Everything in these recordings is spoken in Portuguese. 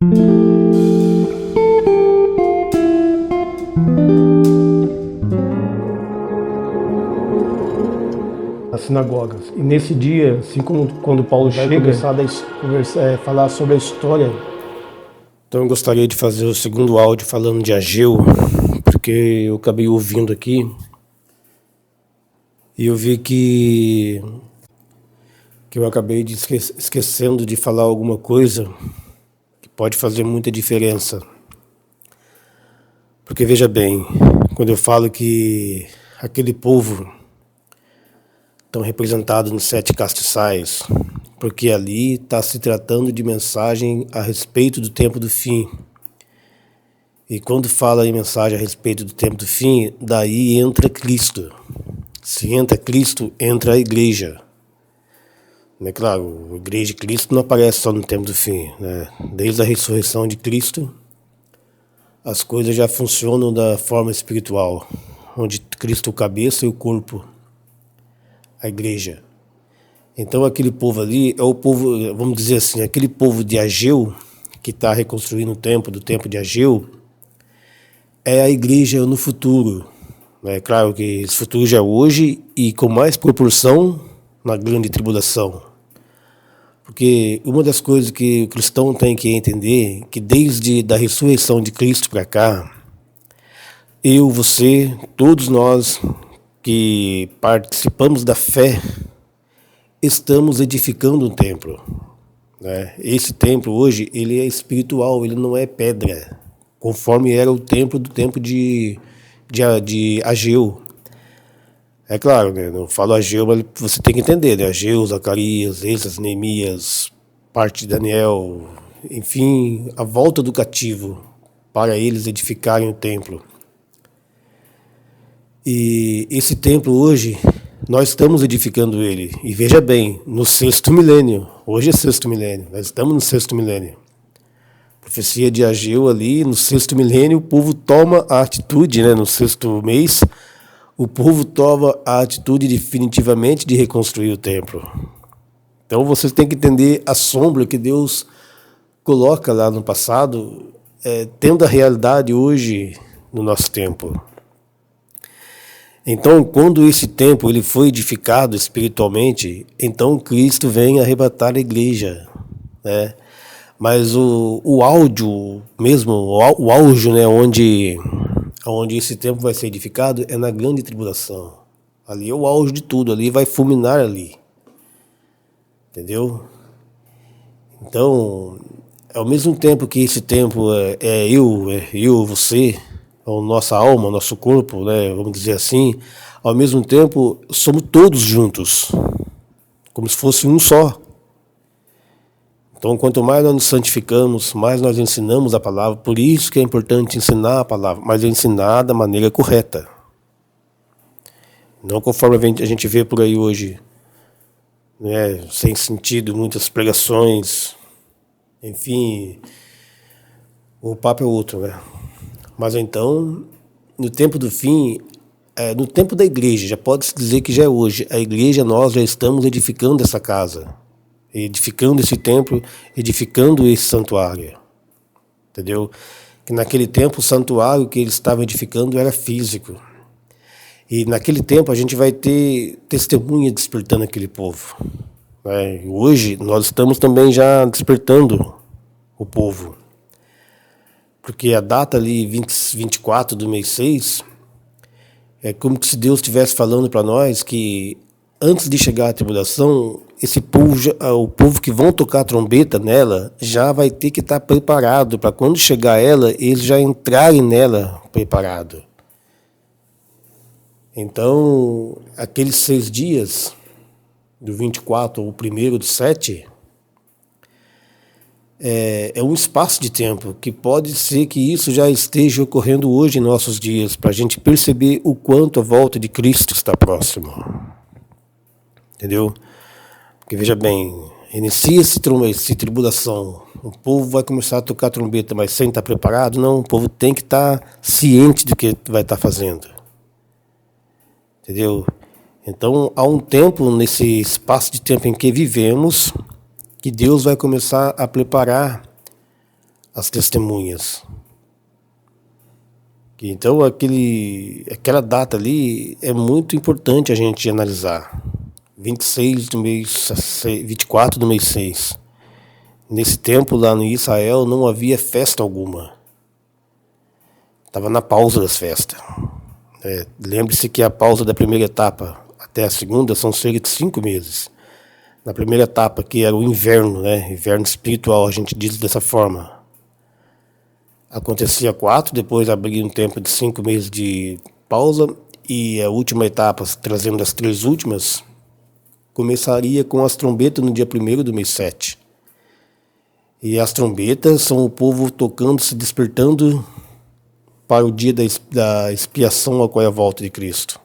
As sinagogas. E nesse dia, assim como quando Paulo chega, começar a falar sobre a história. Então eu gostaria de fazer o segundo áudio falando de Ageu, porque eu acabei ouvindo aqui e eu vi que eu acabei esquecendo de falar alguma coisa que pode fazer muita diferença. Porque veja bem, quando eu falo que aquele povo estão representados nos 7 castiçais, porque ali está se tratando de mensagem a respeito do tempo do fim. E quando fala em mensagem a respeito do tempo do fim, daí entra Cristo. Se entra Cristo, entra a igreja. É claro, a igreja de Cristo não aparece só no tempo do fim, né? Desde a ressurreição de Cristo, as coisas já funcionam da forma espiritual, onde Cristo é o cabeça e o corpo, a igreja. Então aquele povo ali é o povo, vamos dizer assim, aquele povo de Ageu, que está reconstruindo o templo do tempo de Ageu, é a igreja no futuro. É claro que esse futuro já é hoje e com mais proporção na grande tribulação. Porque uma das coisas que o cristão tem que entender, que desde a ressurreição de Cristo para cá, eu, você, todos nós que participamos da fé, estamos edificando um templo. Né? Esse templo hoje, ele é espiritual, ele não é pedra, conforme era o templo do tempo de Ageu. É claro, né? Não falo Ageu, mas você tem que entender, né? Ageu, Zacarias, Esdras, Neemias, parte de Daniel, enfim, a volta do cativo para eles edificarem o templo. E esse templo hoje, nós estamos edificando ele. E veja bem, no 6º milênio. Hoje é 6º milênio, nós estamos no 6º milênio. Profecia de Ageu ali, no 6º milênio, o povo toma a atitude, né? No 6º mês, o povo toma a atitude definitivamente de reconstruir o templo. Então vocês têm que entender a sombra que Deus coloca lá no passado, tendo a realidade hoje no nosso tempo. Então, quando esse templo ele foi edificado espiritualmente, então Cristo vem arrebatar a igreja, né? Mas o áudio mesmo, o auge, né, onde esse templo vai ser edificado é na grande tribulação. Ali é o auge de tudo, ali vai fulminar ali. Entendeu? Então, ao mesmo tempo que esse templo é eu, você, a nossa alma, nosso corpo, né, vamos dizer assim, ao mesmo tempo somos todos juntos, como se fosse um só. Então, quanto mais nós nos santificamos, mais nós ensinamos a palavra. Por isso que é importante ensinar a palavra, mas ensinar da maneira correta. Não conforme a gente vê por aí hoje, né, sem sentido, muitas pregações. Enfim, o papo é outro, né? Mas então, no tempo do fim, no tempo da igreja, já pode-se dizer que já é hoje. A igreja, nós já estamos edificando essa casa. Edificando esse templo, edificando esse santuário, entendeu? Que naquele tempo o santuário que eles estavam edificando era físico. E naquele tempo a gente vai ter testemunha despertando aquele povo. Né? Hoje nós estamos também já despertando o povo. Porque a data ali, 24 do mês 6, é como se Deus estivesse falando para nós que antes de chegar a tribulação, esse povo, o povo que vão tocar a trombeta nela, já vai ter que estar preparado para quando chegar ela, eles já entrarem nela preparado. Então, aqueles 6 dias, do 24 ao 1º do 7, é um espaço de tempo que pode ser que isso já esteja ocorrendo hoje em nossos dias, para a gente perceber o quanto a volta de Cristo está próxima. Entendeu? Porque veja bem, inicia-se tribulação, o povo vai começar a tocar trombeta, mas sem estar preparado? Não, o povo tem que estar ciente do que vai estar fazendo. Entendeu? Então, há um tempo, nesse espaço de tempo em que vivemos, que Deus vai começar a preparar as testemunhas. Então aquela data ali é muito importante a gente analisar. 26 do mês 24 do mês 6. Nesse tempo lá no Israel não havia festa alguma. Estava na pausa das festas. Lembre-se que a pausa da primeira etapa até a segunda são cerca de 5 meses. Na primeira etapa, que era o inverno, inverno espiritual, a gente diz dessa forma. Acontecia 4, depois abria um tempo de 5 meses de pausa, e a última etapa, trazendo as 3 últimas, começaria com as trombetas no dia 1º do mês 7. E as trombetas são o povo tocando, se despertando para o dia da expiação, a qual é a volta de Cristo.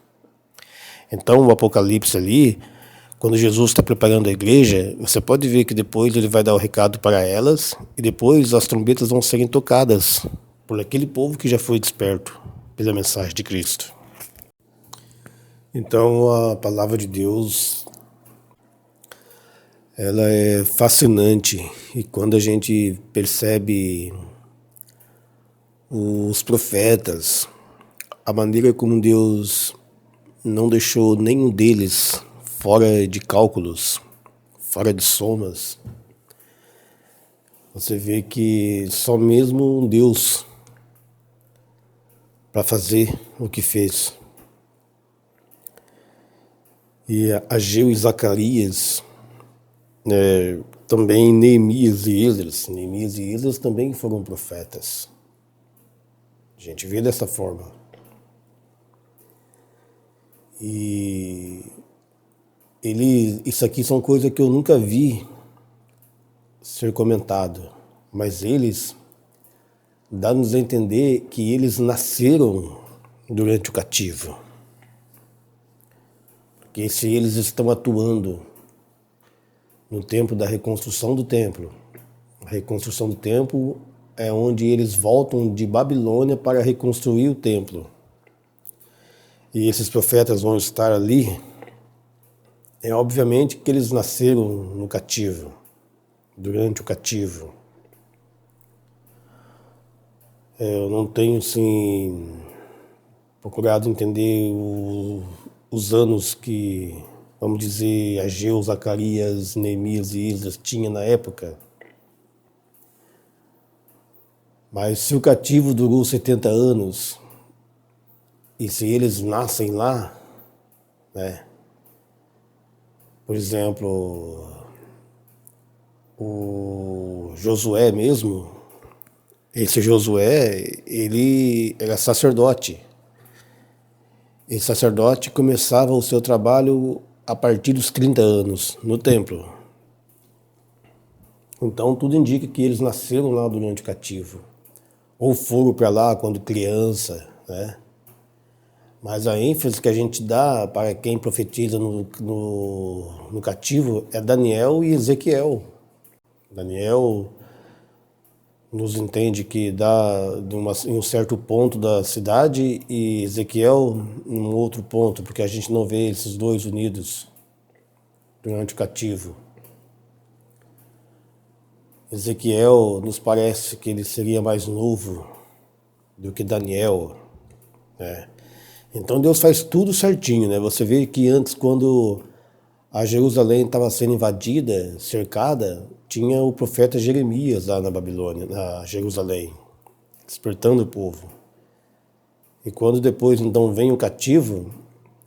Então o Apocalipse ali, quando Jesus está preparando a igreja, você pode ver que depois ele vai dar o recado para elas, e depois as trombetas vão serem tocadas por aquele povo que já foi desperto pela mensagem de Cristo. Então a palavra de Deus, ela é fascinante, e quando a gente percebe os profetas, a maneira como Deus não deixou nenhum deles fora de cálculos, fora de somas, você vê que só mesmo um Deus para fazer o que fez. E Ageu e Zacarias, também Neemias e Esdras. Neemias e Esdras também foram profetas. A gente vê dessa forma. E isso aqui são coisas que eu nunca vi ser comentado, mas eles dão-nos a entender que eles nasceram durante o cativo. Porque se eles estão atuando no tempo da reconstrução do templo, a reconstrução do templo é onde eles voltam de Babilônia para reconstruir o templo. E esses profetas vão estar ali. É obviamente que eles nasceram no cativo, durante o cativo. Eu não tenho, procurado entender os anos que, vamos dizer, Ageu, Zacarias, Neemias e Esdras tinham na época. Mas se o cativo durou 70 anos, e se eles nascem lá, por exemplo, o Josué mesmo, esse Josué, ele era sacerdote. E sacerdote começava o seu trabalho a partir dos 30 anos, no templo. Então tudo indica que eles nasceram lá durante o cativo. Ou foram para lá quando criança, Mas a ênfase que a gente dá para quem profetiza no cativo é Daniel e Ezequiel. Daniel nos entende que dá em um certo ponto da cidade, e Ezequiel em um outro ponto, porque a gente não vê esses dois unidos durante o cativo. Ezequiel nos parece que ele seria mais novo do que Daniel, Então Deus faz tudo certinho, Você vê que antes, quando a Jerusalém estava sendo invadida, cercada, tinha o profeta Jeremias lá na Babilônia, na Jerusalém, despertando o povo. E quando depois então vem o cativo,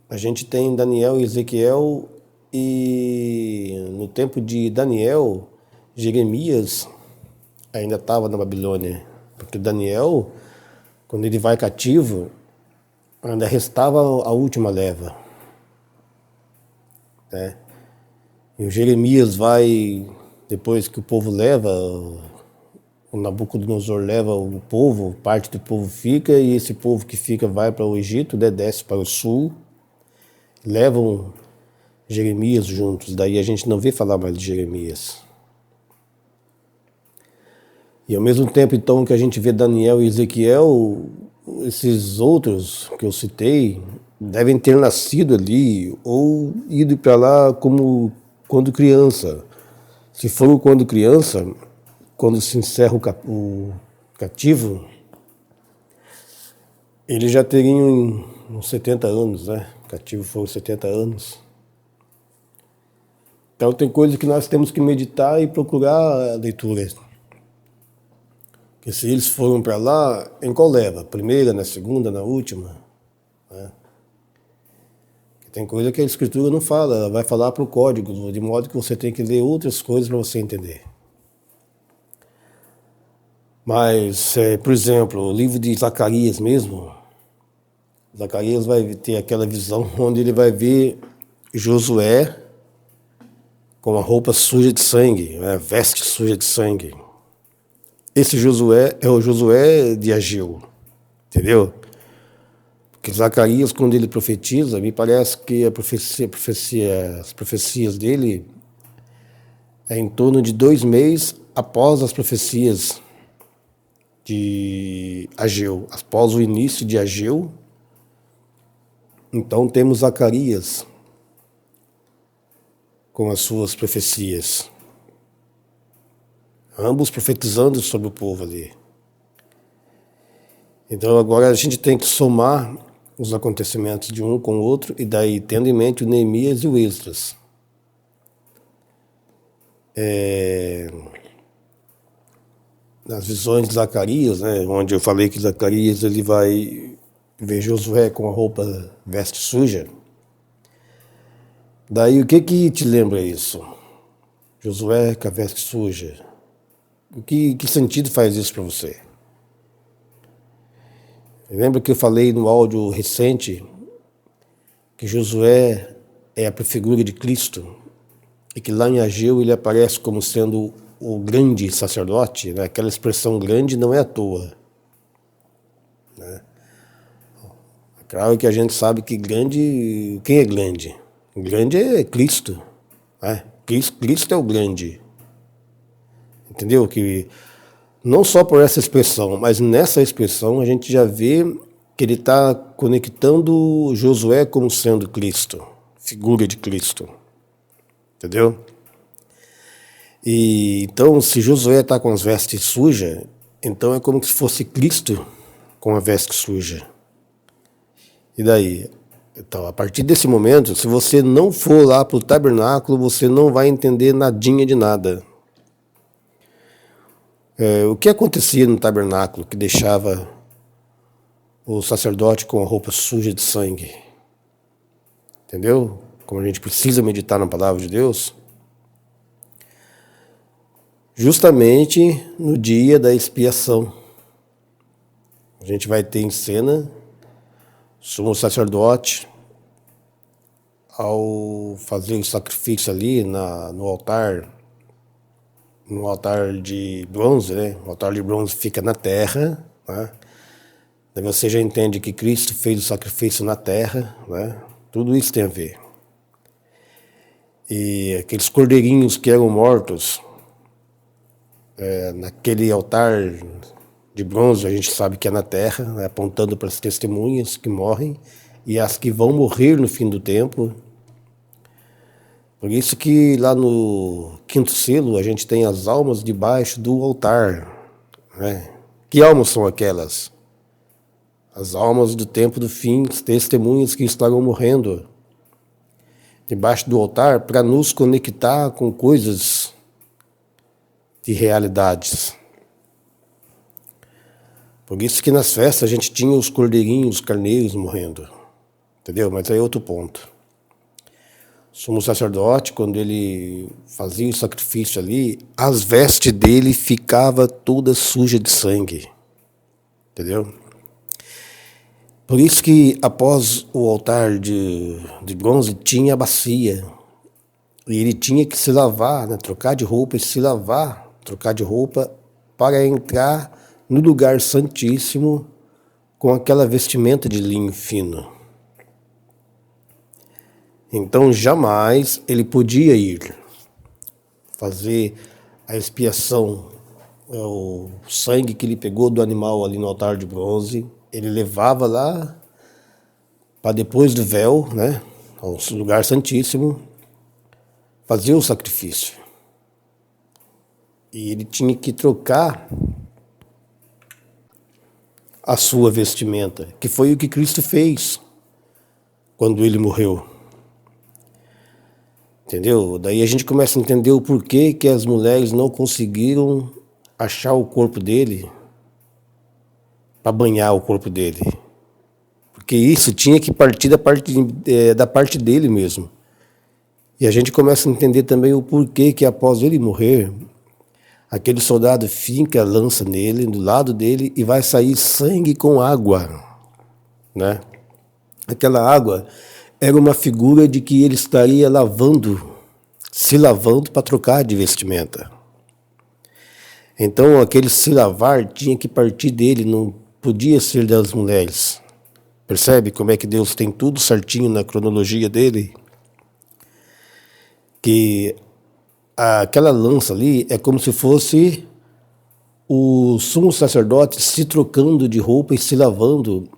a gente tem Daniel e Ezequiel, e no tempo de Daniel, Jeremias ainda estava na Babilônia, porque Daniel, quando ele vai cativo, ainda restava a última leva. E o Jeremias vai, depois que o povo leva, o Nabucodonosor leva o povo, parte do povo fica, e esse povo que fica vai para o Egito, desce para o sul, levam Jeremias juntos. Daí a gente não vê falar mais de Jeremias. E ao mesmo tempo, então, que a gente vê Daniel e Ezequiel, esses outros que eu citei devem ter nascido ali ou ido para lá como quando criança. Se for quando criança, quando se encerra o cativo, ele já teria uns 70 anos, né? O cativo foi 70 anos. Então tem coisas que nós temos que meditar e procurar a leitura. Porque se eles foram para lá, em qual leva? Primeira, na segunda, na última? Né? Tem coisa que a escritura não fala, ela vai falar para o código, de modo que você tem que ler outras coisas para você entender. Mas, por exemplo, o livro de Zacarias mesmo, Zacarias vai ter aquela visão onde ele vai ver Josué com a roupa suja de sangue, né, veste suja de sangue. Esse Josué é o Josué de Ageu, entendeu? Porque Zacarias, quando ele profetiza, me parece que as profecias dele é em torno de 2 meses após as profecias de Ageu, após o início de Ageu. Então temos Zacarias com as suas profecias, ambos profetizando sobre o povo ali. Então agora a gente tem que somar os acontecimentos de um com o outro, e daí tendo em mente o Neemias e o Esdras. Nas visões de Zacarias, né, onde eu falei que Zacarias ele vai ver Josué com a roupa veste suja. Daí o que te lembra isso? Josué com a veste suja. Que sentido faz isso para você? Lembra que eu falei no áudio recente que Josué é a prefigura de Cristo e que lá em Ageu ele aparece como sendo o grande sacerdote, né? Aquela expressão grande não é à toa. Né? É claro que a gente sabe que grande, quem é grande? O grande é Cristo. Né? Cristo é o grande. Entendeu? Que não só por essa expressão, mas nessa expressão a gente já vê que ele está conectando Josué como sendo Cristo, figura de Cristo. Entendeu? E então, se Josué está com as vestes sujas, então é como se fosse Cristo com a veste suja. E daí? Então, a partir desse momento, se você não for lá para o tabernáculo, você não vai entender nadinha de nada. O que acontecia no tabernáculo que deixava o sacerdote com a roupa suja de sangue? Entendeu? Como a gente precisa meditar na palavra de Deus. Justamente no dia da expiação. A gente vai ter em cena o sumo sacerdote, ao fazer o sacrifício ali no altar de bronze, né? O altar de bronze fica na terra, né? Daí você já entende que Cristo fez o sacrifício na terra, né? Tudo isso tem a ver. E aqueles cordeirinhos que eram mortos naquele altar de bronze, a gente sabe que é na terra, né? Apontando para as testemunhas que morrem e as que vão morrer no fim do tempo. Por isso que lá no 5º selo a gente tem as almas debaixo do altar. Né? Que almas são aquelas? As almas do tempo do fim, as testemunhas que estarão morrendo debaixo do altar para nos conectar com coisas de realidades. Por isso que nas festas a gente tinha os cordeirinhos, os carneiros morrendo. Entendeu? Mas aí é outro ponto. O sumo sacerdote, quando ele fazia o sacrifício ali, as vestes dele ficavam todas sujas de sangue. Entendeu? Por isso que após o altar de bronze tinha a bacia. E ele tinha que se lavar, né? Trocar de roupa e se lavar. Trocar de roupa para entrar no lugar santíssimo com aquela vestimenta de linho fino. Então jamais ele podia ir fazer a expiação, o sangue que ele pegou do animal ali no altar de bronze, ele levava lá para depois do véu, né, ao lugar santíssimo, fazer o sacrifício. E ele tinha que trocar a sua vestimenta, que foi o que Cristo fez quando ele morreu. Entendeu? Daí a gente começa a entender o porquê que as mulheres não conseguiram achar o corpo dele para banhar o corpo dele. Porque isso tinha que partir da parte dele mesmo. E a gente começa a entender também o porquê que após ele morrer, aquele soldado finca a lança nele, do lado dele, e vai sair sangue com água, né? Aquela água era uma figura de que ele estaria se lavando para trocar de vestimenta. Então aquele se lavar tinha que partir dele, não podia ser das mulheres. Percebe como é que Deus tem tudo certinho na cronologia dele? Que aquela lança ali é como se fosse o sumo sacerdote se trocando de roupa e se lavando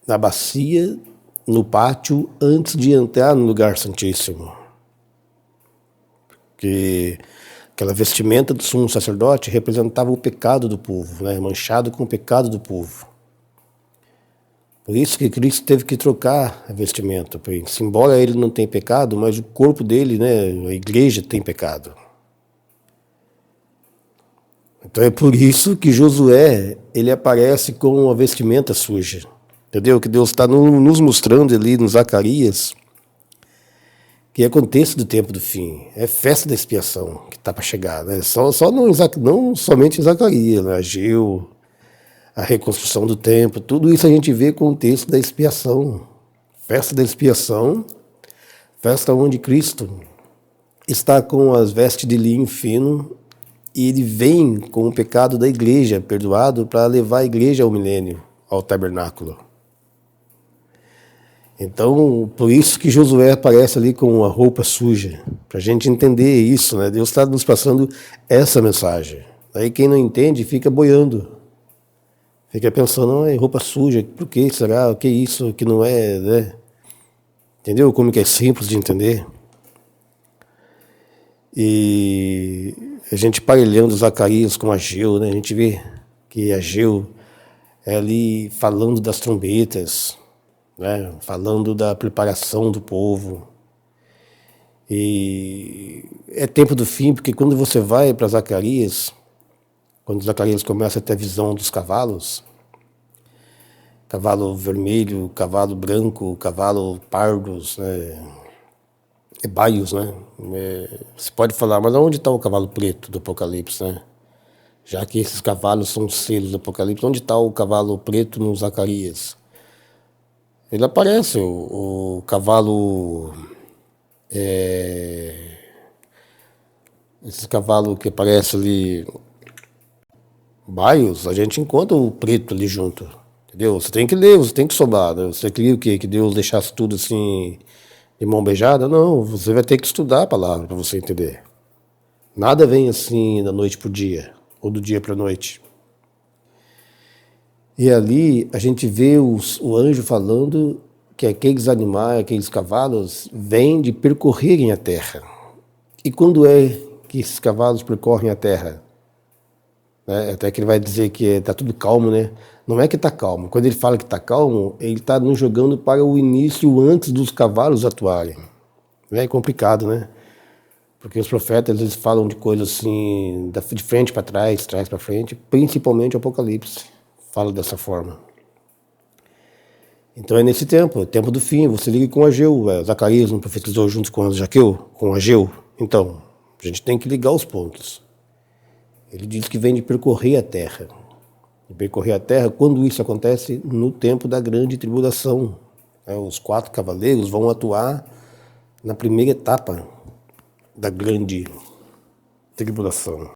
na bacia, no pátio, antes de entrar no lugar santíssimo. Que aquela vestimenta do sumo sacerdote representava o pecado do povo, né? Manchado com o pecado do povo. Por isso que Cristo teve que trocar a vestimenta. Embora ele não tenha pecado, mas o corpo dele, né, a igreja tem pecado. Então é por isso que Josué, ele aparece com a vestimenta suja. Entendeu? Que Deus está nos mostrando ali no Zacarias, que é contexto do tempo do fim. É festa da expiação que está para chegar. Né? Não somente em Zacarias, né? Ageu, a reconstrução do templo, tudo isso a gente vê com o texto da expiação. Festa da expiação, festa onde Cristo está com as vestes de linho fino e ele vem com o pecado da igreja perdoado para levar a igreja ao milênio, ao tabernáculo. Então, por isso que Josué aparece ali com a roupa suja, para a gente entender isso, né? Deus está nos passando essa mensagem. Aí quem não entende fica boiando. Fica pensando, roupa suja, por que será? O que é isso? Que não é, né? Entendeu como que é simples de entender? E a gente parelhando Zacarias com Ageu, né? A gente vê que Ageu é ali falando das trombetas, né? Falando da preparação do povo. E é tempo do fim, porque quando você vai para Zacarias, quando Zacarias começa a ter a visão dos cavalos, cavalo vermelho, cavalo branco, cavalo pardos, né? Baios, né? Você pode falar, mas onde está o cavalo preto do Apocalipse, né? Já que esses cavalos são os selos do Apocalipse, onde está o cavalo preto no Zacarias? Ele aparece, o cavalo... esse cavalo que aparece ali... Baios, a gente encontra o preto ali junto, entendeu? Você tem que ler, você tem que somar, né? Você queria o quê? Que Deus deixasse tudo assim de mão beijada? Não, você vai ter que estudar a palavra para você entender. Nada vem assim da noite para o dia, ou do dia para a noite. E ali a gente vê o anjo falando que aqueles animais, aqueles cavalos, vêm de percorrerem a terra. E quando é que esses cavalos percorrem a terra? Até que ele vai dizer que está tudo calmo, né? Não é que está calmo. Quando ele fala que está calmo, ele está nos jogando para o início antes dos cavalos atuarem. É complicado, né? Porque os profetas eles falam de coisas assim, de frente para trás, trás para frente, principalmente o Apocalipse fala dessa forma. Então é nesse tempo, tempo do fim. Você liga com Ageu. Zacarias não profetizou junto com Ageu. Então, a gente tem que ligar os pontos. Ele diz que vem de percorrer a terra. De percorrer a terra, quando isso acontece? No tempo da grande tribulação. Os 4 cavaleiros vão atuar na primeira etapa da grande tribulação.